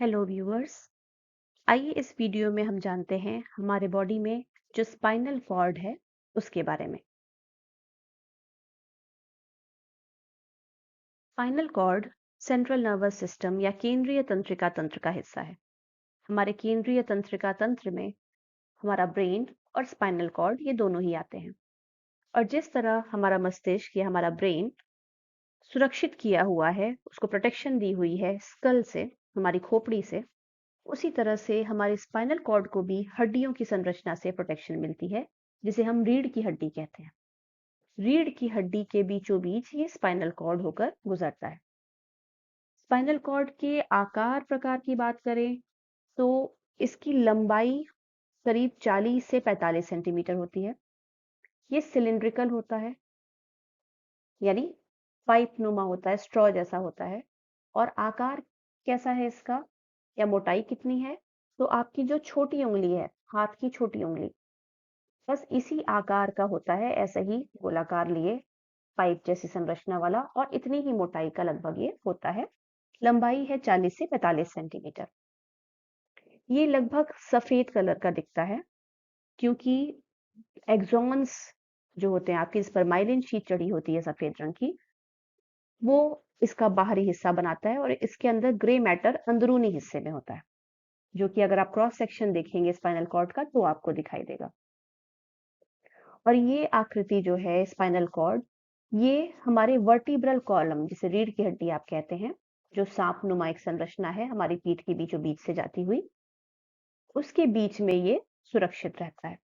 Hello viewers. आइए इस video में हम जानते हैं हमारे बॉडी में जो स्पाइनल कॉर्ड है उसके बारे में। Spinal cord central nervous system या केंद्रीय तंत्रिका तंत्र का हिस्सा है। हमारे केंद्रीय तंत्रिका तंत्र में हमारा ब्रेन और स्पाइनल कॉर्ड ये दोनों ही आते हैं। और जिस तरह हमारा मस्तिष्क या हमारा ब्रेन सुरक्षित किया हुआ है, उसको प्रोटेक्शन दी हुई है स्कल से, हमारी खोपड़ी से, उसी तरह से हमारे स्पाइनल कॉर्ड को भी हड्डियों की संरचना से प्रोटेक्शन मिलती है, जिसे हम रीढ़ की हड्डी कहते हैं। रीढ़ की हड्डी के बीचों बीच ये स्पाइनल कॉर्ड होकर गुजरता है। स्पाइनल कॉर्ड के आकार प्रकार की बात करें तो इसकी लंबाई करीब 40 से 45 सेंटीमीटर होती है। ये सिलिंड्रिकल होता है, यानी पाइप नुमा होता है, स्ट्रॉ जैसा होता है। और आकार कैसा है इसका, या मोटाई कितनी है, तो आपकी जो छोटी उंगली है, हाथ की छोटी उंगली, बस इसी आकार का होता है, ऐसे ही गोलाकार लिए पाइप जैसी संरचना वाला, और इतनी ही मोटाई का लगभग ये होता है। लंबाई है 40 से 45 सेंटीमीटर। ये लगभग सफेद कलर का दिखता है, क्योंकि एक्सॉन्स जो होते हैं आपकी, इस पर माइलिन शीट चढ़ी होती है सफेद रंग की, वो इसका बाहरी हिस्सा बनाता है, और इसके अंदर ग्रे मैटर अंदरूनी हिस्से में होता है, जो कि अगर आप क्रॉस सेक्शन देखेंगे स्पाइनल कॉर्ड का तो आपको दिखाई देगा। और ये आकृति जो है स्पाइनल कॉर्ड, ये हमारे वर्टिब्रल कॉलम, जिसे रीढ़ की हड्डी आप कहते हैं, जो सांप नुमा एक संरचना है हमारी पीठ के बीचों बीच से जाती हुई, उसके बीच में ये सुरक्षित रहता है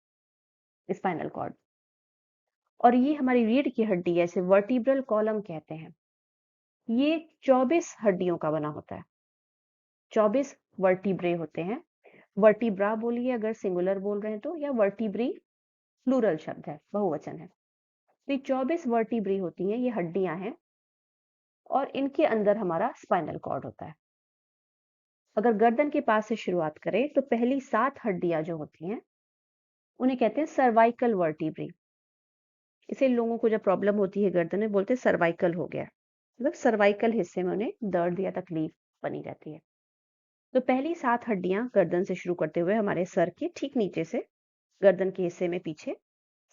स्पाइनल कॉर्ड। और ये हमारी रीढ़ की हड्डी है, इसे वर्टिब्रल कॉलम कहते हैं। ये 24 हड्डियों का बना होता है। 24 वर्टिब्रे होते हैं। वर्टिब्रा बोलिए अगर सिंगुलर बोल रहे हैं तो, या वर्टिब्री प्लूरल शब्द है, बहुवचन है। तो ये 24 वर्टिब्री होती हैं, ये हड्डियां हैं, और इनके अंदर हमारा स्पाइनल कॉर्ड होता है। अगर गर्दन के पास से शुरुआत करें तो पहली 7 हड्डियां जो होती हैं उन्हें कहते हैं सर्वाइकल वर्टिब्री। इसे लोगों को जब प्रॉब्लम होती है गर्दन में, बोलते हैं सर्वाइकल हो गया, मतलब सर्वाइकल हिस्से में उन्हें दर्द या तकलीफ बनी रहती है। तो पहली 7 हड्डियां गर्दन से शुरू करते हुए हमारे सर के ठीक नीचे से गर्दन के हिस्से में पीछे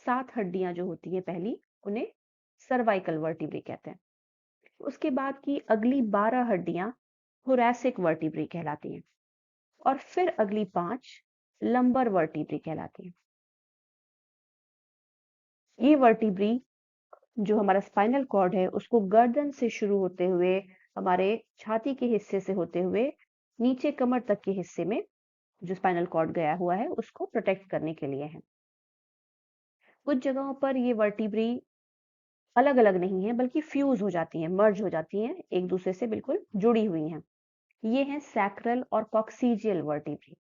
7 हड्डियां जो होती हैं पहली, उन्हें सर्वाइकल वर्टिब्री कहते हैं। उसके बाद की अगली 12 हड्डियां थोरैसिक वर्टिब्री कहलाती हैं, और फिर अगली 5 लंबर वर्टिब्री कहलाती हैं। ये वर्टिब्री जो हमारा स्पाइनल कॉर्ड है, उसको गर्दन से शुरू होते हुए हमारे छाती के हिस्से से होते हुए नीचे कमर तक के हिस्से में जो स्पाइनल कॉर्ड गया हुआ है, उसको प्रोटेक्ट करने के लिए है। कुछ जगहों पर ये वर्टिब्री अलग अलग नहीं है, बल्कि फ्यूज हो जाती हैं, मर्ज हो जाती हैं, एक दूसरे से बिल्कुल जुड़ी हुई हैं। ये हैं सैक्रल और कॉक्सीजियल वर्टिब्री।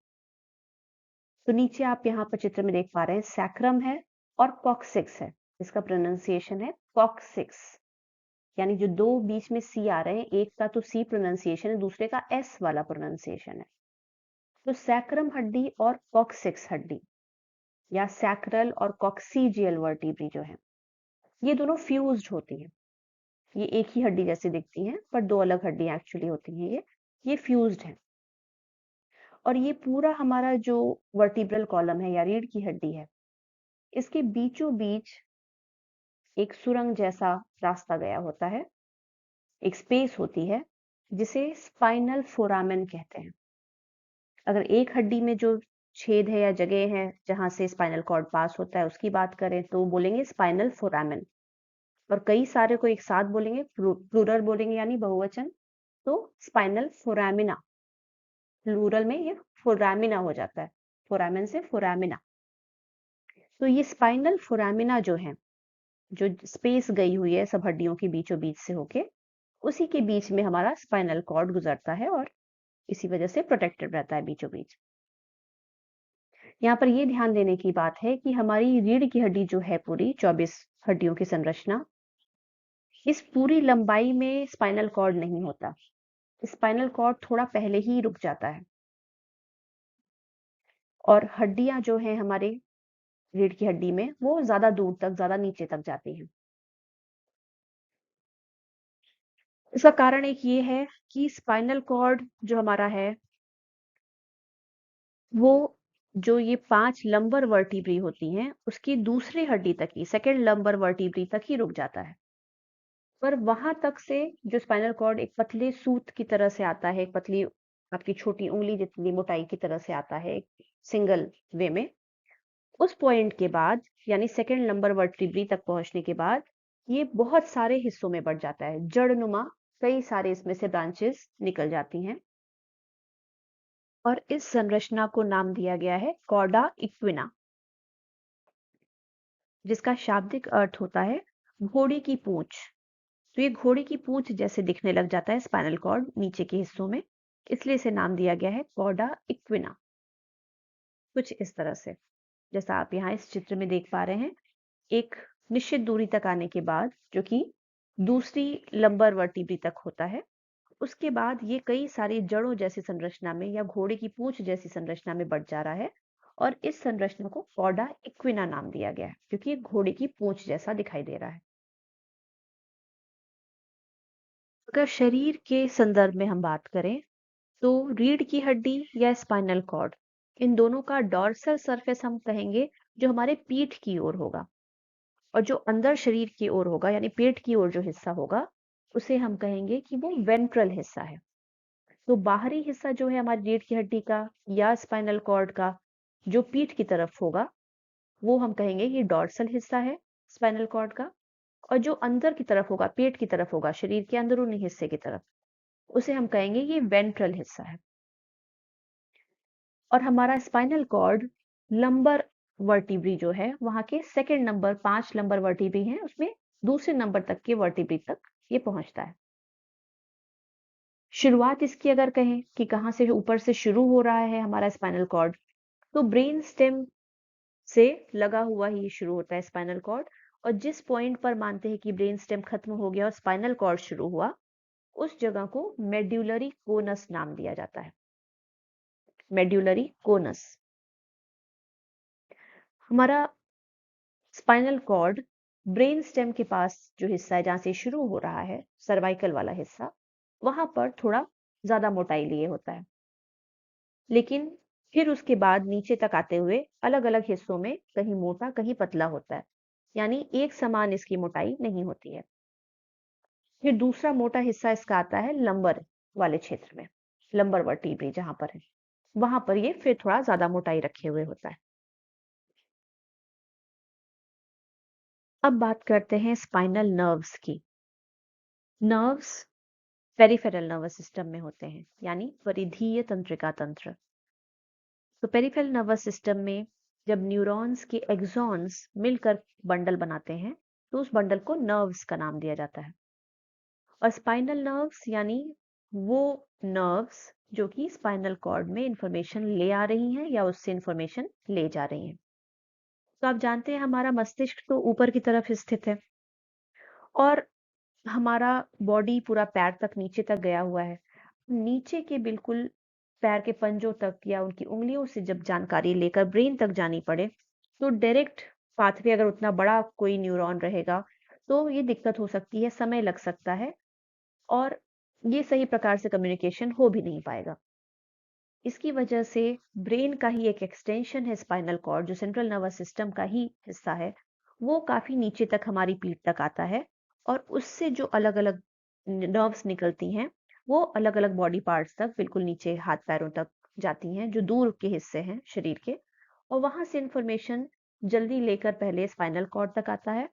तो नीचे आप यहाँ पर चित्र में देख पा रहे हैं, सैक्रम है और कॉक्सिक्स है। इसका प्रोनाउंसिएशन है कॉक्सिक्स, यानी जो दो बीच में सी आ रहे हैं, एक का तो सी प्रोनाउंसिएशन है, दूसरे का एस वाला प्रोनाउंसिएशन है। तो सैक्रम हड्डी और कॉक्सिक्स हड्डी, या सैक्रल और कॉक्सीजियल वर्टिब्री जो है, ये दोनों फ्यूज्ड होती हैं। ये एक ही हड्डी जैसी दिखती हैं, पर दो अलग हड्डियां एक्चुअली होती हैं। ये फ्यूज्ड हैं। और ये पूरा हमारा जो वर्टिब्रल कॉलम है या रीढ़ की हड्डी है, इसके बीचों बीच एक सुरंग जैसा रास्ता गया होता है, एक स्पेस होती है, जिसे स्पाइनल फोरामेन कहते हैं। अगर एक हड्डी में जो छेद है या जगह है जहां से स्पाइनल कॉर्ड पास होता है उसकी बात करें तो बोलेंगे स्पाइनल फोरामेन। और कई सारे को एक साथ बोलेंगे, प्लूरल बोलेंगे यानी बहुवचन, तो स्पाइनल फोरामिना। प्लूरल में ये फोरामिना हो जाता है, फोरामेन से फोरामिना। तो ये स्पाइनल फोरामिना जो है, जो स्पेस गई हुई है सब हड्डियों के बीचों बीच से होके, उसी के बीच में हमारा स्पाइनल कॉर्ड गुजरता है, और इसी वजह से प्रोटेक्टेड रहता है बीचों बीच। यहाँ पर ये ध्यान देने की बात है कि हमारी रीढ़ की हड्डी जो है, पूरी 24 हड्डियों की संरचना, इस पूरी लंबाई में स्पाइनल कॉर्ड नहीं होता। स्पाइनल कॉर्ड थोड़ा पहले ही रुक जाता है, और हड्डियां जो हैं हमारे रीढ़ की हड्डी में, वो ज्यादा दूर तक, ज्यादा नीचे तक जाती हैं। इसका कारण एक ये है कि स्पाइनल कॉर्ड जो हमारा है, वो जो ये 5 लंबर वर्टिब्री होती हैं, उसकी दूसरी हड्डी तक ही, सेकंड लंबर वर्टिब्री तक ही रुक जाता है। पर वहां तक से जो स्पाइनल कॉर्ड एक पतले सूत की तरह से आता है, एक पतली आपकी छोटी उंगली जितनी मोटाई की तरह से आता है, सिंगल वे में, उस पॉइंट के बाद यानी सेकंड नंबर वर्टिब्री तक पहुंचने के बाद ये बहुत सारे हिस्सों में बढ़ जाता है, जड़नुमा कई सारे इसमें से ब्रांचेस निकल जाती हैं और इस संरचना को नाम दिया गया है कॉर्डा इक्विना, जिसका शाब्दिक अर्थ होता है घोड़े की पूंछ। तो ये घोड़े की पूंछ जैसे दिखने लग जाता है स्पाइनल कॉर्ड नीचे के हिस्सों में, इसलिए इसे नाम दिया गया है कॉर्डा इक्विना। कुछ इस तरह से, जैसा आप यहाँ इस चित्र में देख पा रहे हैं, एक निश्चित दूरी तक आने के बाद, जो कि दूसरी लंबर वर्टिब्री तक होता है, उसके बाद ये कई सारी जड़ों जैसी संरचना में या घोड़े की पूंछ जैसी संरचना में बढ़ जा रहा है और इस संरचना को कॉर्डा इक्विना नाम दिया गया है क्योंकि ये घोड़े की पूंछ जैसा दिखाई दे रहा है। अगर शरीर के संदर्भ में हम बात करें तो रीढ़ की हड्डी या स्पाइनल कॉर्ड, इन दोनों का डॉर्सल सरफेस हम कहेंगे जो हमारे पीठ की ओर होगा, और जो अंदर शरीर की ओर होगा यानी पेट की ओर जो हिस्सा होगा उसे हम कहेंगे कि वो वेंट्रल हिस्सा है। तो बाहरी हिस्सा जो है हमारी रीढ़ की हड्डी का या स्पाइनल कॉर्ड का, जो पीठ की तरफ होगा, वो हम कहेंगे ये डॉर्सल हिस्सा है स्पाइनल कॉर्ड का। और जो अंदर की तरफ होगा, पेट की तरफ होगा, शरीर के अंदरूनी हिस्से की तरफ, उसे हम कहेंगे ये वेंट्रल हिस्सा है। और हमारा स्पाइनल कॉर्ड लंबर वर्टिब्री जो है वहां के सेकंड नंबर, 5 लंबर वर्टिब्री हैं उसमें दूसरे नंबर तक के वर्टिब्री तक ये पहुंचता है। शुरुआत इसकी अगर कहें कि कहाँ से ऊपर से शुरू हो रहा है हमारा स्पाइनल कॉर्ड, तो ब्रेन स्टेम से लगा हुआ ही शुरू होता है स्पाइनल कॉर्ड। और जिस पॉइंट पर मानते हैं कि ब्रेन स्टेम खत्म हो गया और स्पाइनल कॉर्ड शुरू हुआ, उस जगह को मेड्यूलरी कोनस नाम दिया जाता है। Medullary conus. हमारा स्पाइनल कॉर्ड ब्रेन स्टेम के पास जो हिस्सा है जहां से शुरू हो रहा है, सर्वाइकल वाला हिस्सा, वहां पर थोड़ा ज्यादा मोटाई लिए होता है, लेकिन फिर उसके बाद नीचे तक आते हुए अलग अलग हिस्सों में कहीं मोटा कहीं पतला होता है, यानी एक समान इसकी मोटाई नहीं होती है। फिर दूसरा मोटा हिस्सा इसका आता है लंबर वाले क्षेत्र में, लंबर वर्टिब्री जहां पर है, वहां पर ये फिर थोड़ा ज्यादा मोटाई रखे हुए होता है। अब बात करते हैं स्पाइनल नर्व्स की। नर्व्स पेरिफेरल नर्वस सिस्टम में होते हैं, यानी परिधीय तंत्रिका तंत्र। तो पेरिफेरल नर्वस सिस्टम में जब न्यूरॉन्स के एक्सॉन्स मिलकर बंडल बनाते हैं, तो उस बंडल को नर्व्स का नाम दिया जाता है। और स्पाइनल नर्व्स यानी वो नर्व्स जो कि स्पाइनल कॉर्ड में इंफॉर्मेशन ले आ रही हैं या उससे इंफॉर्मेशन ले जा रही हैं। तो आप जानते हैं हमारा मस्तिष्क तो ऊपर की तरफ स्थित है और हमारा बॉडी पूरा पैर तक नीचे तक गया हुआ है। नीचे के बिल्कुल पैर के पंजों तक या उनकी उंगलियों से जब जानकारी लेकर ब्रेन तक जानी पड़े, तो डायरेक्ट पाथवे अगर उतना बड़ा कोई न्यूरॉन रहेगा, तो ये दिक्कत हो सकती है, समय लग सकता है और ये सही प्रकार से कम्युनिकेशन हो भी नहीं पाएगा। इसकी वजह से ब्रेन का ही एक एक्सटेंशन है स्पाइनल कॉर्ड, जो सेंट्रल नर्वस सिस्टम का ही हिस्सा है, वो काफी नीचे तक हमारी पीठ तक आता है और उससे जो अलग अलग नर्व्स निकलती हैं वो अलग अलग बॉडी पार्ट्स तक, बिल्कुल नीचे हाथ पैरों तक जाती हैं जो दूर के हिस्से हैं शरीर के। और वहां से इंफॉर्मेशन जल्दी लेकर पहले स्पाइनल कॉर्ड तक आता है,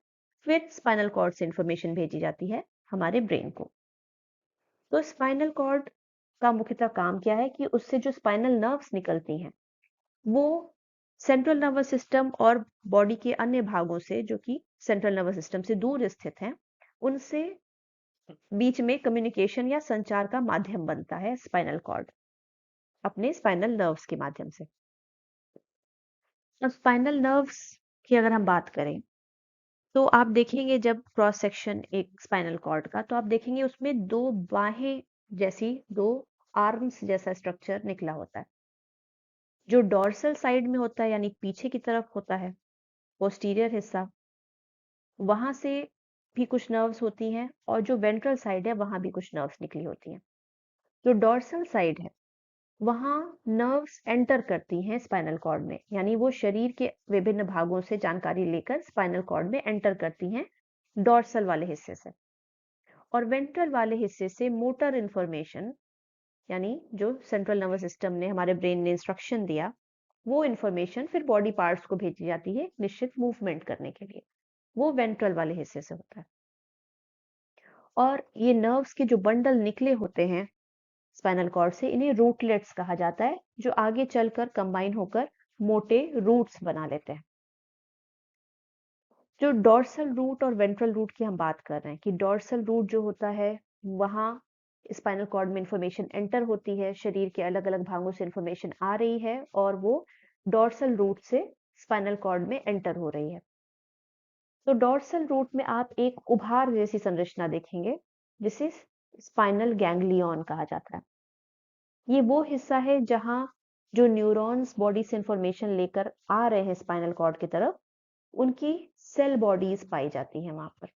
फिर स्पाइनल कॉर्ड से इंफॉर्मेशन भेजी जाती है हमारे ब्रेन को। तो स्पाइनल कॉर्ड का मुख्यतः काम क्या है कि उससे जो स्पाइनल नर्व्स निकलती हैं वो सेंट्रल नर्वस सिस्टम और बॉडी के अन्य भागों से जो कि सेंट्रल नर्वस सिस्टम से दूर स्थित हैं, उनसे बीच में कम्युनिकेशन या संचार का माध्यम बनता है स्पाइनल कॉर्ड, अपने स्पाइनल नर्व्स के माध्यम से। अब स्पाइनल नर्व्स की अगर हम बात करें तो आप देखेंगे जब क्रॉस सेक्शन एक स्पाइनल कॉर्ड का, तो आप देखेंगे उसमें दो बाहें जैसी, दो आर्म्स जैसा स्ट्रक्चर निकला होता है। जो डॉर्सल साइड में होता है यानी पीछे की तरफ होता है, पोस्टीरियर हिस्सा, वहां से भी कुछ नर्व्स होती हैं और जो वेंट्रल साइड है वहां भी कुछ नर्व्स निकली होती हैं। जो डॉर्सल साइड है वहाँ नर्व्स एंटर करती हैं स्पाइनल कॉर्ड में, यानी वो शरीर के विभिन्न भागों से जानकारी लेकर स्पाइनल कॉर्ड में एंटर करती हैं डॉर्सल वाले हिस्से से, और वेंट्रल वाले हिस्से से मोटर इंफॉर्मेशन, यानी जो सेंट्रल नर्वस सिस्टम ने, हमारे ब्रेन ने इंस्ट्रक्शन दिया, वो इंफॉर्मेशन फिर बॉडी पार्ट्स को भेजी जाती है निश्चित मूवमेंट करने के लिए। वो वेंट्रल वाले हिस्से से होता है। और ये नर्व्स के जो बंडल निकले होते हैं स्पाइनल कॉर्ड से, इन्हें रूटलेट्स कहा जाता है, जो आगे चलकर कंबाइन होकर मोटे रूट्स बना लेते हैं। जो डॉर्सल रूट और वेंट्रल रूट की हम बात कर रहे हैं कि डॉर्सल रूट जो होता है, वहाँ स्पाइनल कॉर्ड में इंफॉर्मेशन एंटर होती है, शरीर के अलग अलग भागों से इंफॉर्मेशन आ रही है और वो डॉर्सल रूट से स्पाइनल कॉर्ड में एंटर हो रही है। तो डॉर्सल रूट में आप एक उभार जैसी संरचना देखेंगे, जिसे स्पाइनल गैंग्लियन कहा जाता है। ये वो हिस्सा है जहां जो न्यूरॉन्स बॉडी से इंफॉर्मेशन लेकर आ रहे हैं स्पाइनल कॉर्ड की तरफ, उनकी सेल बॉडीज पाई जाती हैं वहां पर।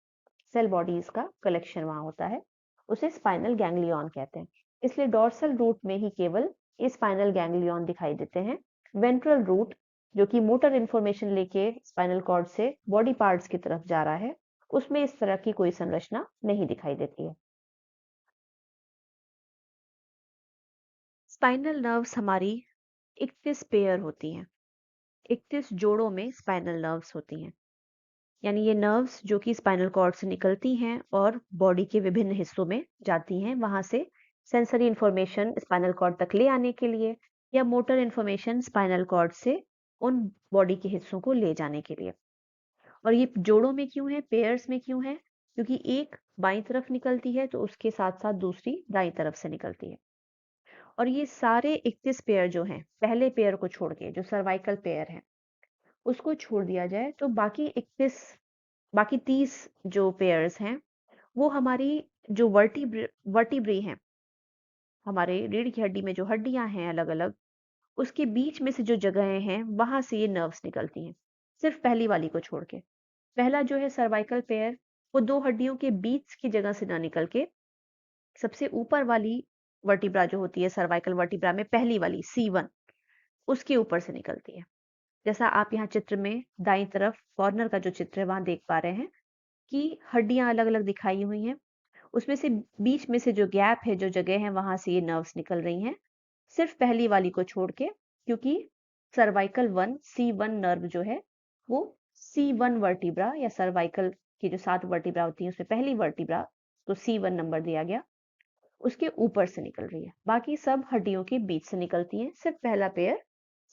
सेल बॉडीज का कलेक्शन वहां होता है, उसे स्पाइनल गैंग्लियन कहते हैं। इसलिए डॉर्सल रूट में ही केवल ये स्पाइनल गैंग्लियन दिखाई देते हैं। वेंट्रल रूट, जो कि मोटर इंफॉर्मेशन लेके स्पाइनल कॉर्ड से बॉडी पार्ट्स की तरफ जा रहा है, उसमें इस तरह की कोई संरचना नहीं दिखाई देती है। स्पाइनल नर्व्स हमारी 31 पेयर होती हैं। 31 जोड़ों में स्पाइनल नर्व्स होती हैं। यानी ये नर्व्स जो कि स्पाइनल कॉर्ड से निकलती हैं और बॉडी के विभिन्न हिस्सों में जाती हैं, वहां से सेंसरी इंफॉर्मेशन स्पाइनल कॉर्ड तक ले आने के लिए, या मोटर इंफॉर्मेशन स्पाइनल कॉर्ड से उन बॉडी के हिस्सों को ले जाने के लिए। और ये जोड़ों में क्यों है, पेयर्स में क्यों है? क्योंकि एक बाईं तरफ निकलती है तो उसके साथ साथ दूसरी दाईं तरफ से निकलती है। और ये सारे 31 पेयर जो हैं, पहले पेयर को छोड़ के, जो सर्वाइकल पेयर है, उसको छोड़ दिया जाए तो बाकी 30 जो पेयर्स हैं, वो हमारी जो वर्टिब्री हैं, हमारे रीढ़ की हड्डी में जो हड्डियां हैं अलग अलग, उसके बीच में से जो जगहें हैं, वहां से ये नर्व्स निकलती हैं, सिर्फ पहली वाली को छोड़ के। पहला जो है सर्वाइकल पेयर, वो दो हड्डियों के बीच की जगह से ना निकल के सबसे ऊपर वाली वर्टिब्रा जो होती है सर्वाइकल वर्टिब्रा में, पहली वाली C1, उसके ऊपर से निकलती है। जैसा आप यहाँ चित्र में दाईं तरफ कॉर्नर का जो चित्र है वहां देख पा रहे हैं कि हड्डियां अलग अलग दिखाई हुई हैं, उसमें से बीच में से जो गैप है, जो जगह है, वहां से ये नर्व्स निकल रही हैं, सिर्फ पहली वाली को छोड़ के। क्योंकि सर्वाइकल 1 C1 नर्व जो है, वो C1 वर्टिब्रा, या सर्वाइकल की जो 7 वर्टिब्रा होती है उसमें पहली वर्टिब्रा, तो C1 नंबर दिया गया, उसके ऊपर से निकल रही है। बाकी सब हड्डियों के बीच से निकलती हैं, सिर्फ पहला पेयर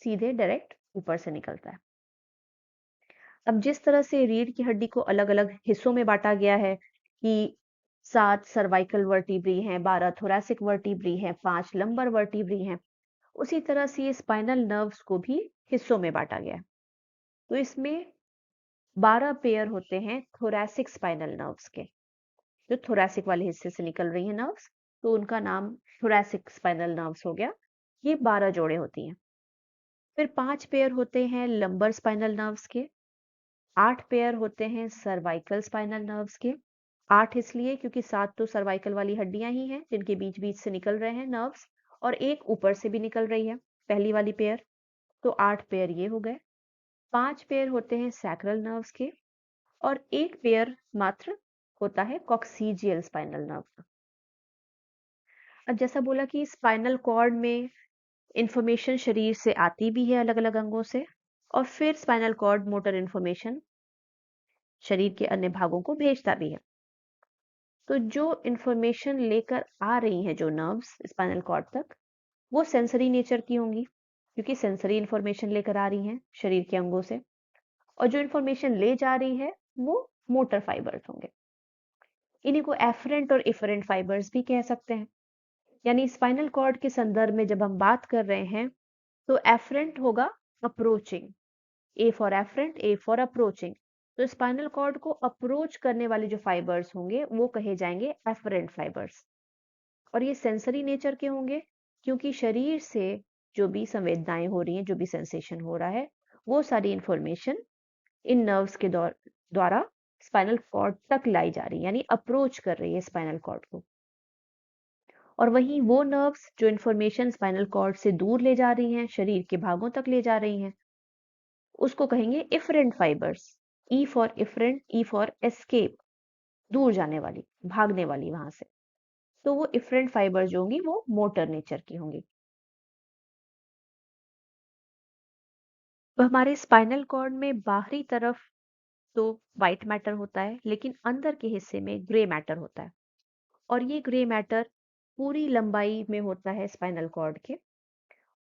सीधे डायरेक्ट ऊपर से निकलता है। अब जिस तरह से रीढ़ की हड्डी को अलग अलग हिस्सों में बांटा गया है कि 7 सर्वाइकल वर्टिब्री हैं, 12 थोरैसिक वर्टिब्री हैं, 5 लंबर वर्टिब्री हैं, उसी तरह से ये स्पाइनल नर्व्स को भी हिस्सों में बांटा गया है। तो इसमें 12 पेयर होते हैं थोरैसिक स्पाइनल नर्व्स के, जो थोरैसिक वाले हिस्से से निकल रही हैं नर्व्स, तो उनका नाम थोरैसिक स्पाइनल नर्व्स हो गया। ये 12 जोड़े होती हैं। फिर 5 पेयर होते हैं लंबर स्पाइनल नर्व्स के, 8 पेयर होते हैं सर्वाइकल स्पाइनल नर्व्स के। 8 इसलिए क्योंकि 7 तो सर्वाइकल वाली हड्डियां ही हैं जिनके बीच बीच से निकल रहे हैं नर्व्स, और एक ऊपर से भी निकल रही है, पहली वाली पेयर, तो 8 पेयर ये हो गए। 5 पेयर होते हैं सैक्रल नर्व्स के, और एक पेयर मात्र होता है कॉक्सीजियल स्पाइनल नर्व का। अब जैसा बोला कि स्पाइनल कॉर्ड में इंफॉर्मेशन शरीर से आती भी है अलग अलग अंगों से, और फिर स्पाइनल कॉर्ड मोटर इंफॉर्मेशन शरीर के अन्य भागों को भेजता भी है। तो जो इंफॉर्मेशन लेकर आ रही हैं जो नर्व्स स्पाइनल कॉर्ड तक, वो सेंसरी नेचर की होंगी, क्योंकि सेंसरी इंफॉर्मेशन लेकर आ रही हैं शरीर के अंगों से। और जो इंफॉर्मेशन ले जा रही है, वो मोटर फाइबर्स होंगे। इन्हीं को एफरेंट और इफरेंट फाइबर्स भी कह सकते हैं। यानी स्पाइनल कॉर्ड के संदर्भ में जब हम बात कर रहे हैं, तो एफरेंट होगा approaching, A for afferent, A for approaching. तो स्पाइनल कॉर्ड को अप्रोच करने वाले जो फाइबर्स होंगे, वो कहे जाएंगे एफरेंट फाइबर्स। और ये सेंसरी नेचर के होंगे, क्योंकि शरीर से जो भी संवेदनाएं हो रही हैं, जो भी सेंसेशन हो रहा है, वो सारी इंफॉर्मेशन इन नर्व्स के द्वारा स्पाइनल कॉर्ड तक लाई जा रही है, यानी अप्रोच कर रही है स्पाइनल कॉर्ड को। और वहीं वो नर्व्स जो इन्फॉर्मेशन स्पाइनल कॉर्ड से दूर ले जा रही हैं, शरीर के भागों तक ले जा रही हैं, उसको कहेंगे efferent fibres. E for efferent, E for escape, दूर जाने वाली, भागने वाली वहां से। तो वो इफरेंट फाइबर जो होंगी वो मोटर नेचर की होंगी। तो हमारे स्पाइनल कॉर्ड में बाहरी तरफ तो व्हाइट मैटर होता है, लेकिन अंदर के हिस्से में ग्रे मैटर होता है। और ये ग्रे मैटर पूरी लंबाई में होता है स्पाइनल कॉर्ड के।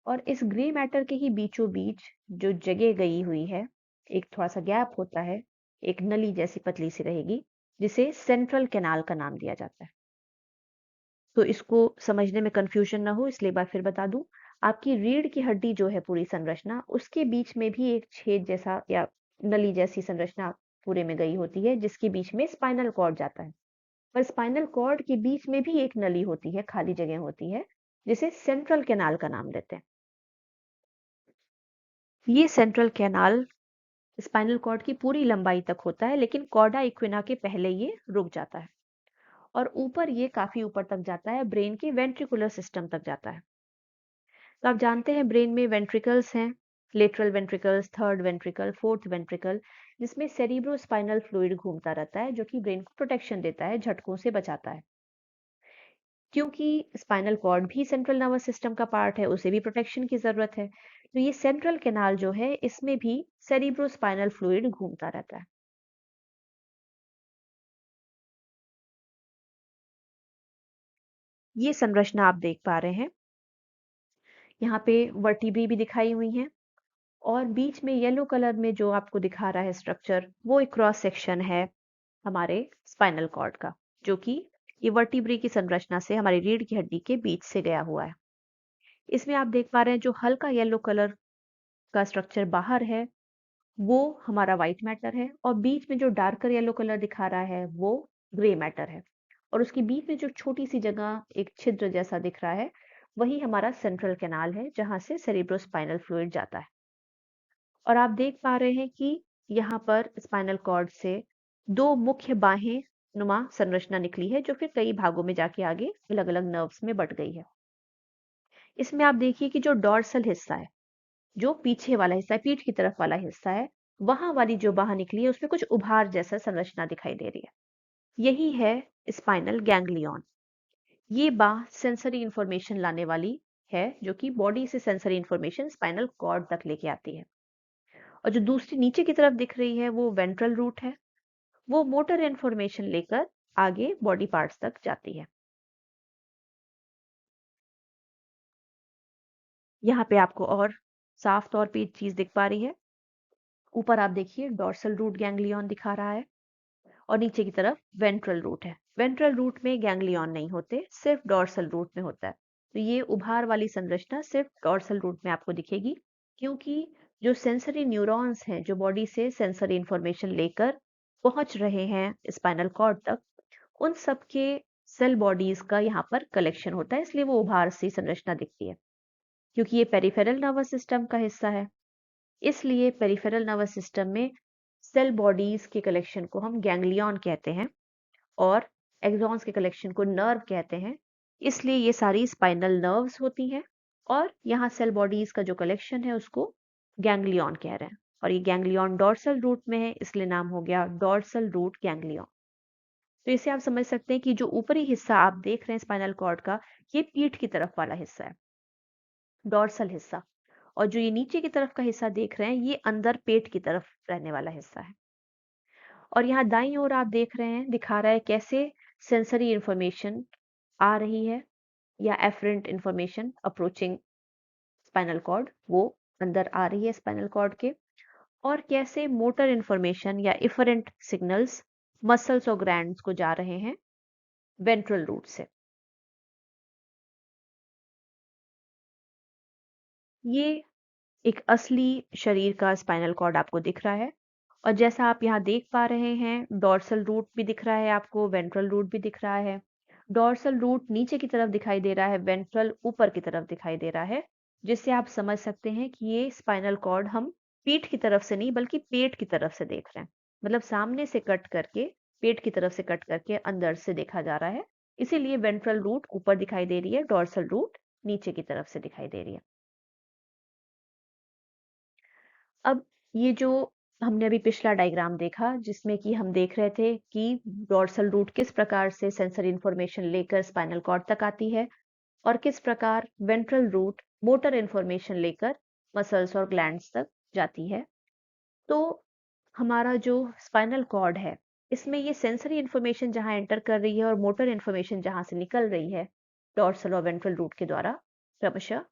और इस ग्रे मैटर के ही बीचों बीच जो जगह गई हुई है, एक थोड़ा सा गैप होता है, एक नली जैसी पतली सी रहेगी, जिसे सेंट्रल कैनाल का नाम दिया जाता है। तो इसको समझने में कंफ्यूजन ना हो इसलिए एक बार फिर बता दूं, आपकी रीढ़ की हड्डी जो है पूरी संरचना, उसके बीच में भी एक छेद जैसा या नली जैसी संरचना पूरे में गई होती है, जिसके बीच में स्पाइनल कॉर्ड जाता है। पर स्पाइनल कॉर्ड के बीच में भी एक नली होती है, खाली जगह होती है, जिसे सेंट्रल कैनाल का नाम देते हैं। ये सेंट्रल कैनाल स्पाइनल कॉर्ड की पूरी लंबाई तक होता है, लेकिन कॉर्डा इक्विना के पहले ये रुक जाता है। और ऊपर ये काफी ऊपर तक जाता है, ब्रेन के वेंट्रिकुलर सिस्टम तक जाता है। तो आप जानते हैं ब्रेन में वेंट्रिकल्स हैं, lateral ventricles, third ventricle, fourth ventricle, जिसमें सेरिब्रोस्पाइनल फ्लूइड घूमता रहता है, जो कि ब्रेन को प्रोटेक्शन देता है, झटकों से बचाता है। क्योंकि स्पाइनल कॉर्ड भी सेंट्रल नर्वस सिस्टम का पार्ट है, उसे भी प्रोटेक्शन की जरूरत है। तो ये सेंट्रल कैनाल जो है, इसमें भी सेरिब्रोस्पाइनल फ्लूइड घूमता रहता है। ये संरचना आप देख पा रहे हैं, यहाँ पे वर्टिब्री भी दिखाई हुई हैं, और बीच में येलो कलर में जो आपको दिखा रहा है स्ट्रक्चर, वो एक क्रॉस सेक्शन है हमारे स्पाइनल कॉर्ड का, जो कि ये वर्टिब्री की संरचना से हमारी रीढ़ की हड्डी के बीच से गया हुआ है। इसमें आप देख पा रहे हैं जो हल्का येलो कलर का स्ट्रक्चर बाहर है, वो हमारा व्हाइट मैटर है, और बीच में जो डार्कर येलो कलर दिखा रहा है वो ग्रे मैटर है। और उसके बीच में जो छोटी सी जगह एक छिद्र जैसा दिख रहा है, वही हमारा सेंट्रल कैनाल है, जहां से सेरिब्रोस्पाइनल फ्लूइड जाता है। और आप देख पा रहे हैं कि यहाँ पर स्पाइनल कॉर्ड से दो मुख्य बाहें नुमा संरचना निकली है, जो फिर कई भागों में जाके आगे अलग अलग नर्व्स में बट गई है। इसमें आप देखिए कि जो डॉर्सल हिस्सा है, जो पीछे वाला हिस्सा है, पीठ की तरफ वाला हिस्सा है, वहां वाली जो बाह निकली है, उसमें कुछ उभार जैसा संरचना दिखाई दे रही है। यही है स्पाइनल गैंग्लियन। ये बाह सेंसरी इंफॉर्मेशन लाने वाली है, जो कि बॉडी से सेंसरी इंफॉर्मेशन स्पाइनल कॉर्ड तक लेके आती है। और जो दूसरी नीचे की तरफ दिख रही है, वो वेंट्रल रूट है, वो मोटर इंफॉर्मेशन लेकर आगे बॉडी पार्ट्स तक जाती है। यहाँ पे आपको और साफ तौर पे चीज दिख पा रही है। ऊपर आप देखिए डॉर्सल रूट गैंग्लियन दिखा रहा है, और नीचे की तरफ वेंट्रल रूट है। वेंट्रल रूट में गैंग्लियन नहीं होते, सिर्फ डॉर्सल रूट में होता है। तो ये उभार वाली संरचना सिर्फ डॉर्सल रूट में आपको दिखेगी, क्योंकि जो सेंसरी न्यूरॉन्स हैं, जो बॉडी से सेंसरी इंफॉर्मेशन लेकर पहुंच रहे हैं स्पाइनल कॉर्ड तक, उन सब के सेल बॉडीज का यहाँ पर कलेक्शन होता है, इसलिए वो उभार सी संरचना दिखती है। क्योंकि ये पेरिफेरल नर्वस सिस्टम का हिस्सा है, इसलिए पेरिफेरल नर्वस सिस्टम में सेल बॉडीज के कलेक्शन को हम गैंग्लियन कहते हैं, और एक्सॉन्स के कलेक्शन को नर्व कहते हैं। इसलिए ये सारी स्पाइनल नर्व्स होती हैं, और यहाँ सेल बॉडीज का जो कलेक्शन है उसको गैंग्लियन कह रहे हैं। और ये गैंग्लियन डॉर्सल रूट में है, इसलिए नाम हो गया डॉर्सल रूट गैंग्लियन। तो इसे आप समझ सकते हैं कि जो ऊपरी हिस्सा आप देख रहे हैं स्पाइनल कॉर्ड का, ये पीठ की तरफ वाला हिस्सा है, डॉर्सल हिस्सा। और जो ये नीचे की तरफ का हिस्सा देख रहे हैं, ये अंदर पेट की तरफ रहने वाला हिस्सा है। और यहाँ दाईं ओर आप देख रहे हैं, दिखा रहा है कैसे सेंसरी इंफॉर्मेशन आ रही है, या afferent information approaching spinal cord, वो अंदर आ रही है स्पाइनल कॉर्ड के। और कैसे मोटर इंफॉर्मेशन या इफरेंट सिग्नल्स मसल्स और ग्लैंड्स को जा रहे हैं वेंट्रल रूट से। ये एक असली शरीर का स्पाइनल कॉर्ड आपको दिख रहा है। और जैसा आप यहाँ देख पा रहे हैं, डॉर्सल रूट भी दिख रहा है आपको, वेंट्रल रूट भी दिख रहा है। डॉर्सल रूट नीचे की तरफ दिखाई दे रहा है, वेंट्रल ऊपर की तरफ दिखाई दे रहा है, जिससे आप समझ सकते हैं कि ये स्पाइनल कॉर्ड हम पीठ की तरफ से नहीं बल्कि पेट की तरफ से देख रहे हैं। मतलब सामने से कट करके, पेट की तरफ से कट करके अंदर से देखा जा रहा है, इसीलिए वेंट्रल रूट ऊपर दिखाई दे रही है, डॉर्सल रूट नीचे की तरफ से दिखाई दे रही है। अब ये जो हमने अभी पिछला डायग्राम देखा जिसमें कि हम देख रहे थे कि डॉर्सल रूट किस प्रकार से सेंसरी इंफॉर्मेशन लेकर स्पाइनल कॉर्ड तक आती है और किस प्रकार वेंट्रल रूट मोटर इंफॉर्मेशन लेकर मसल्स और ग्लैंड्स तक जाती है। तो हमारा जो स्पाइनल कॉर्ड है, इसमें ये सेंसरी इंफॉर्मेशन जहां एंटर कर रही है और मोटर इंफॉर्मेशन जहां से निकल रही है डॉर्सल और वेंट्रल रूट के द्वारा क्रमशः,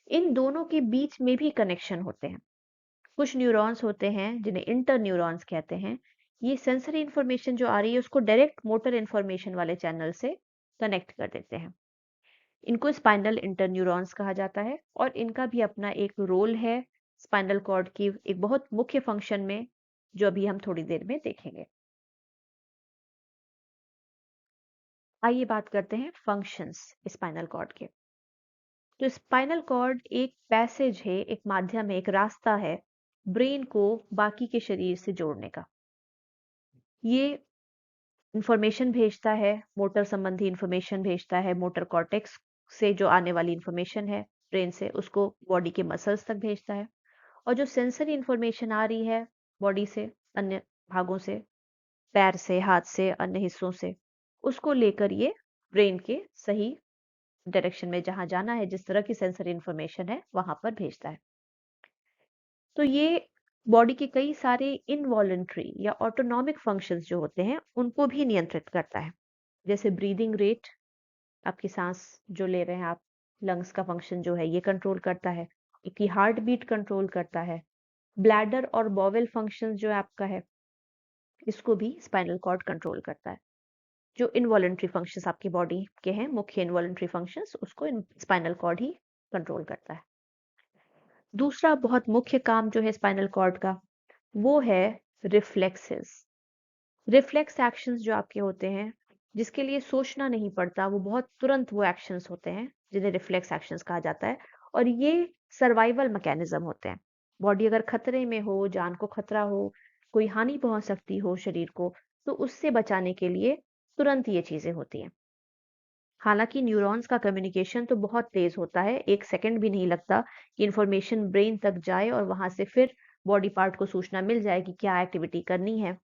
इन दोनों के बीच में भी कनेक्शन होते हैं। कुछ न्यूरॉन्स होते हैं जिन्हें इंटर न्यूरॉन्स कहते हैं। ये सेंसरी इंफॉर्मेशन जो आ रही है उसको डायरेक्ट मोटर इंफॉर्मेशन वाले चैनल से कनेक्ट कर देते हैं। इनको स्पाइनल इंटर न्यूरॉन्स कहा जाता है और इनका भी अपना एक रोल है स्पाइनल कॉर्ड की एक बहुत मुख्य फंक्शन में, जो अभी हम थोड़ी देर में देखेंगे। आइए बात करते हैं फंक्शंस स्पाइनल कॉर्ड के। तो स्पाइनल कॉर्ड एक पैसेज है, एक माध्यम है, एक रास्ता है ब्रेन को बाकी के शरीर से जोड़ने का। ये इंफॉर्मेशन भेजता है, मोटर संबंधी इंफॉर्मेशन भेजता है, मोटर कॉर्टेक्स से जो आने वाली इंफॉर्मेशन है ब्रेन से उसको बॉडी के मसल्स तक भेजता है। और जो सेंसरी इंफॉर्मेशन आ रही है बॉडी से, अन्य भागों से, पैर से, हाथ से, अन्य हिस्सों से, उसको लेकर ये ब्रेन के सही डायरेक्शन में जहां जाना है, जिस तरह की सेंसरी इंफॉर्मेशन है वहां पर भेजता है। तो ये बॉडी के कई सारे इनवॉलेंट्री या ऑटोनॉमिक फंक्शंस जो होते हैं उनको भी नियंत्रित करता है। जैसे ब्रीदिंग रेट, आपकी सांस जो ले रहे हैं आप, लंग्स का फंक्शन जो है ये कंट्रोल करता है। आपकी हार्ट बीट कंट्रोल करता है। ब्लैडर और बॉवेल फंक्शन जो आपका है, इसको भी स्पाइनल कॉर्ड कंट्रोल करता है। जो इनवॉलेंट्री फंक्शंस आपकी बॉडी के हैं, मुख्य इनवॉलेंट्री फंक्शंस, उसको स्पाइनल कॉर्ड ही कंट्रोल करता है। दूसरा बहुत मुख्य काम जो है स्पाइनल कॉर्ड का, वो है रिफ्लेक्सेस। रिफ्लेक्स एक्शंस जो आपके होते हैं, जिसके लिए सोचना नहीं पड़ता, वो बहुत तुरंत वो एक्शंस होते हैं जिन्हें रिफ्लेक्स एक्शंस कहा जाता है। और ये सर्वाइवल मैकेनिज्म होते हैं। बॉडी अगर खतरे में हो, जान को खतरा हो, कोई हानि पहुंच सकती हो शरीर को, तो उससे बचाने के लिए तुरंत ये चीजें होती हैं। हालांकि न्यूरॉन्स का कम्युनिकेशन तो बहुत तेज होता है, एक सेकंड भी नहीं लगता कि इंफॉर्मेशन ब्रेन तक जाए और वहां से फिर बॉडी पार्ट को सूचना मिल जाए कि क्या एक्टिविटी करनी है।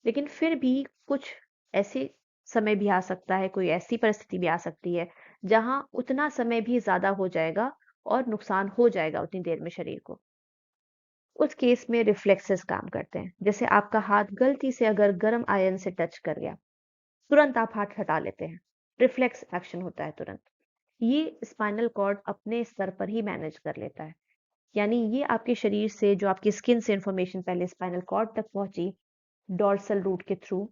लेकिन फिर भी कुछ ऐसे समय भी आ सकता है, कोई ऐसी परिस्थिति भी आ सकती है जहां उतना समय भी ज्यादा हो जाएगा और नुकसान हो जाएगा उतनी देर में शरीर को। उस केस में रिफ्लेक्सेस काम करते हैं। जैसे आपका हाथ गलती से अगर गर्म आयरन से टच कर गया, तुरंत आप हाथ हटा लेते हैं, रिफ्लेक्स एक्शन होता है तुरंत। ये स्पाइनल कॉर्ड अपने स्तर पर ही मैनेज कर लेता है। यानी ये आपके शरीर से, जो आपकी स्किन से इंफॉर्मेशन पहले स्पाइनल कॉर्ड तक पहुंची डॉर्सल रूट के थ्रू,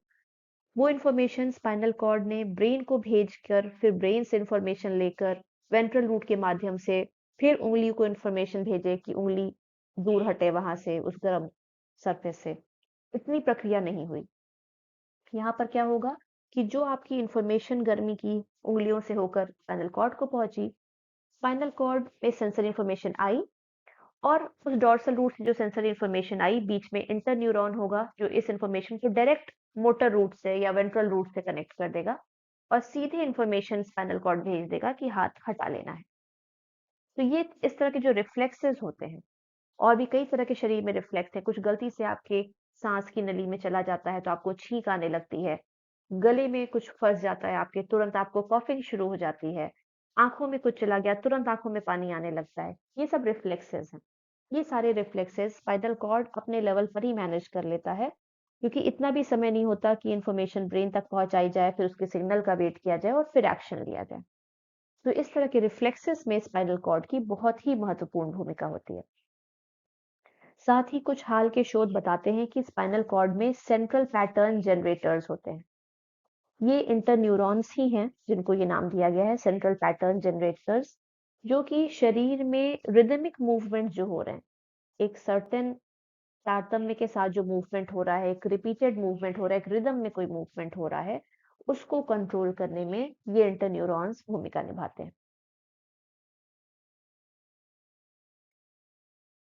वो इंफॉर्मेशन स्पाइनल कॉर्ड ने ब्रेन को भेजकर फिर ब्रेन से इंफॉर्मेशन लेकर वेंट्रल रूट के माध्यम से फिर उंगली को इंफॉर्मेशन भेजे कि उंगली दूर हटे वहां से, उस गर्म सरफेस से। इतनी प्रक्रिया नहीं हुई। यहाँ पर क्या होगा कि जो आपकी इंफॉर्मेशन गर्मी की उंगलियों से होकर स्पाइनल कॉर्ड को पहुंची, स्पाइनल कॉर्ड में सेंसरी इंफॉर्मेशन आई और उस डॉर्सल रूट से जो सेंसरी इंफॉर्मेशन आई, बीच में इंटर न्यूरॉन होगा जो इस इंफॉर्मेशन को डायरेक्ट मोटर रूट से या वेंट्रल रूट से कनेक्ट कर देगा और सीधे इंफॉर्मेशन स्पाइनल कॉर्ड भेज देगा कि हाथ हटा लेना है। तो ये इस तरह के जो रिफ्लेक्सेस होते हैं, और भी कई तरह के शरीर में रिफ्लेक्स है। कुछ गलती से आपके सांस की नली में चला जाता है तो आपको छींक आने लगती है। गले में कुछ फंस जाता है आपके, तुरंत आपको कॉफिंग शुरू हो जाती है। आंखों में कुछ चला गया, तुरंत आंखों में पानी आने लगता है। ये सब रिफ्लेक्सेस हैं। ये सारे रिफ्लेक्सेस स्पाइनल कॉर्ड अपने लेवल पर ही मैनेज कर लेता है, क्योंकि इतना भी समय नहीं होता कि इंफॉर्मेशन ब्रेन तक पहुंचाई जाए, फिर उसके सिग्नल का वेट किया जाए और फिर एक्शन लिया जाए। तो इस तरह के रिफ्लेक्सेस में स्पाइनल कॉर्ड की बहुत ही महत्वपूर्ण भूमिका होती है। साथ ही कुछ हाल के शोध बताते हैं कि स्पाइनल कॉर्ड में सेंट्रल पैटर्न जनरेटर्स होते हैं। ये इंटरन्यूरॉन्स ही हैं जिनको ये नाम दिया गया है सेंट्रल पैटर्न जनरेटर्स, जो कि शरीर में रिदमिक मूवमेंट जो हो रहे हैं, एक सर्टेन तारतम्य के साथ जो मूवमेंट हो रहा है, एक रिपीटेड मूवमेंट हो रहा है, एक रिदम में कोई मूवमेंट हो रहा है, उसको कंट्रोल करने में ये इंटरन्यूरॉन्स भूमिका निभाते हैं।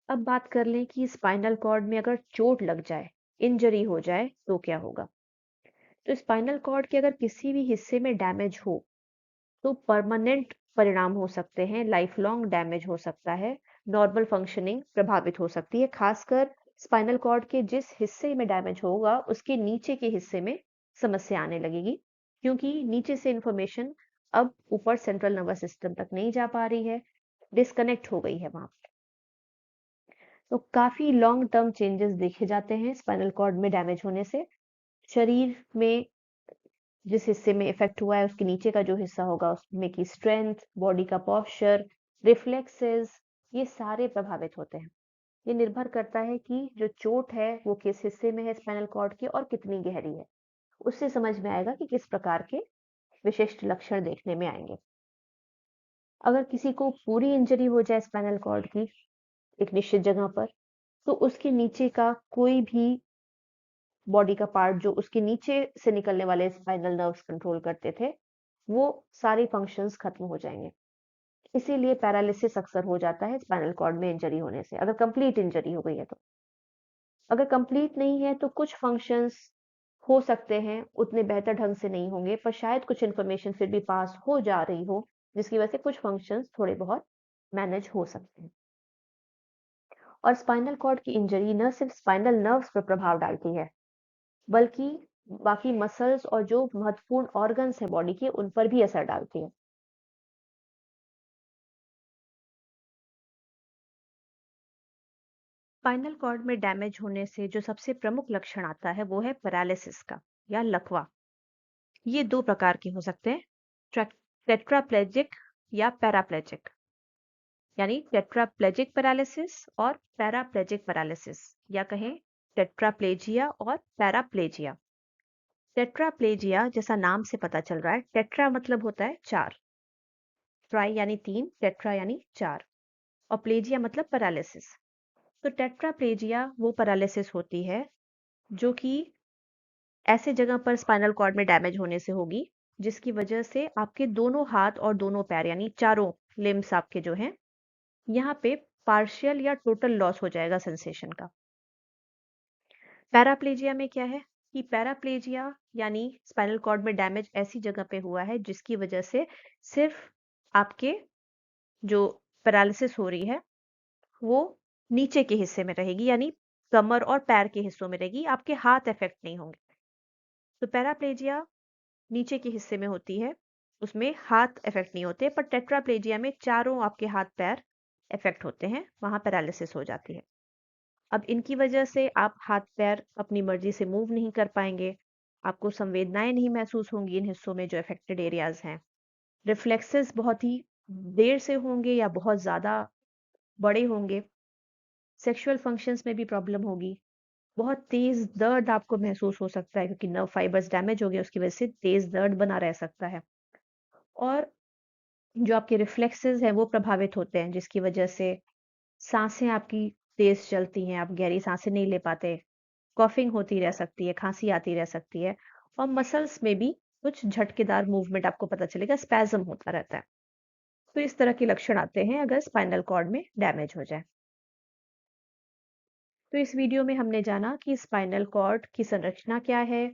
अब बात कर लें कि स्पाइनल कॉर्ड में अगर चोट लग जाए, इंजरी हो जाए, तो क्या होगा। तो स्पाइनल कॉर्ड के अगर किसी भी हिस्से में डैमेज हो तो परमानेंट परिणाम हो सकते हैं, लाइफ लॉन्ग डैमेज हो सकता है, नॉर्मल फंक्शनिंग प्रभावित हो सकती है। खासकर स्पाइनल कॉर्ड के जिस हिस्से में डैमेज होगा उसके नीचे के हिस्से में समस्या आने लगेगी, क्योंकि नीचे से इंफॉर्मेशन अब ऊपर सेंट्रल नर्वस सिस्टम तक नहीं जा पा रही है, डिस्कनेक्ट हो गई है वहां पर। तो काफी लॉन्ग टर्म चेंजेस देखे जाते हैं स्पाइनल कॉर्ड में डैमेज होने से। शरीर में जिस हिस्से में इफेक्ट हुआ है उसके नीचे का जो हिस्सा होगा उसमें की स्ट्रेंथ, बॉडी का पॉस्चर, रिफ्लेक्सेस, ये सारे प्रभावित होते हैं। ये निर्भर करता है कि जो चोट है वो किस हिस्से में है स्पाइनल कॉर्ड के और कितनी गहरी है। उससे समझ में आएगा कि किस प्रकार के विशिष्ट लक्षण देखने में आएंगे। अगर किसी को पूरी इंजरी हो जाए स्पाइनल कॉर्ड की एक निश्चित जगह पर, तो उसके नीचे का कोई भी बॉडी का पार्ट जो उसके नीचे से निकलने वाले स्पाइनल नर्व्स कंट्रोल करते थे, वो सारे फंक्शंस खत्म हो जाएंगे। इसीलिए पैरालिसिस अक्सर हो जाता है स्पाइनल कॉर्ड में इंजरी होने से, अगर कंप्लीट इंजरी हो गई है तो। अगर कंप्लीट नहीं है तो कुछ फंक्शंस हो सकते हैं, उतने बेहतर ढंग से नहीं होंगे, पर शायद कुछ इन्फॉर्मेशन फिर भी पास हो जा रही हो, जिसकी वजह से कुछ फंक्शंस थोड़े बहुत मैनेज हो सकते हैं। और स्पाइनल कॉर्ड की इंजरी न सिर्फ स्पाइनल नर्व्स पर प्रभाव डालती है, बल्कि बाकी मसल्स और जो महत्वपूर्ण ऑर्गन्स हैं बॉडी के, उन पर भी असर डालती है। स्पाइनल कॉर्ड में डैमेज होने से जो सबसे प्रमुख लक्षण आता है वो है पैरालिसिस का या लकवा। ये दो प्रकार के हो सकते हैं, टेट्राप्लेजिक या पैराप्लेजिक, यानी टेट्राप्लेजिक पैरालिसिस और पैराप्लेजिक पैरालिसिस, या कहें टेट्राप्लेजिया और पैराप्लेजिया। टेट्राप्लेजिया जैसा नाम से पता चल रहा है, टेट्रा मतलब होता है चार, ट्राई यानी तीन, टेट्रा यानी चार, और प्लेजिया मतलब पैरालिसिस। तो टेट्राप्लेजिया वो पैरालिसिस होती है जो कि ऐसे जगह पर स्पाइनल कॉर्ड में डैमेज होने से होगी जिसकी वजह से आपके दोनों हाथ और दोनों पैर यानी चारों लिम्स आपके जो हैं, यहाँ पे पार्शियल या टोटल लॉस हो जाएगा सेंसेशन का। पैराप्लेजिया में क्या है कि पैराप्लेजिया यानी स्पाइनल कॉर्ड में डैमेज ऐसी जगह पे हुआ है जिसकी वजह से सिर्फ आपके जो पैरालिसिस हो रही है वो नीचे के हिस्से में रहेगी, यानी कमर और पैर के हिस्सों में रहेगी, आपके हाथ इफेक्ट नहीं होंगे। तो पैराप्लेजिया नीचे के हिस्से में होती है, उसमें हाथ इफेक्ट नहीं होते, पर टेट्राप्लेजिया में चारों आपके हाथ पैर इफेक्ट होते हैं, वहां पैरालिसिस हो जाती है। अब इनकी वजह से आप हाथ पैर अपनी मर्जी से मूव नहीं कर पाएंगे, आपको संवेदनाएं नहीं महसूस होंगी इन हिस्सों में जो अफेक्टेड एरियाज हैं, रिफ्लेक्सेस बहुत ही देर से होंगे या बहुत ज्यादा बड़े होंगे, सेक्सुअल फंक्शंस में भी प्रॉब्लम होगी, बहुत तेज दर्द आपको महसूस हो सकता है क्योंकि नर्व फाइबर्स डैमेज हो गए, उसकी वजह से तेज दर्द बना रह सकता है। और जो आपके रिफ्लेक्सेस हैं वो प्रभावित होते हैं, जिसकी वजह से सांसें आपकी तेज चलती हैं, आप गहरी सांसें नहीं ले पाते, कॉफिंग होती रह सकती है, खांसी आती रह सकती है, और मसल्स में भी कुछ झटकेदार मूवमेंट आपको पता चलेगा, स्पैज्म होता रहता है। तो इस तरह के लक्षण आते हैं अगर स्पाइनल कॉर्ड में डैमेज हो जाए। तो इस वीडियो में हमने जाना कि स्पाइनल कॉर्ड की संरचना क्या है,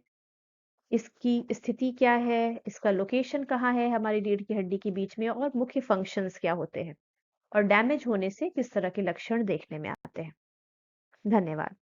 इसकी स्थिति क्या है, इसका लोकेशन कहाँ है हमारी रीढ़ की हड्डी के बीच में, और मुख्य फंक्शंस क्या होते हैं, और डैमेज होने से किस तरह के लक्षण देखने में आते हैं। धन्यवाद।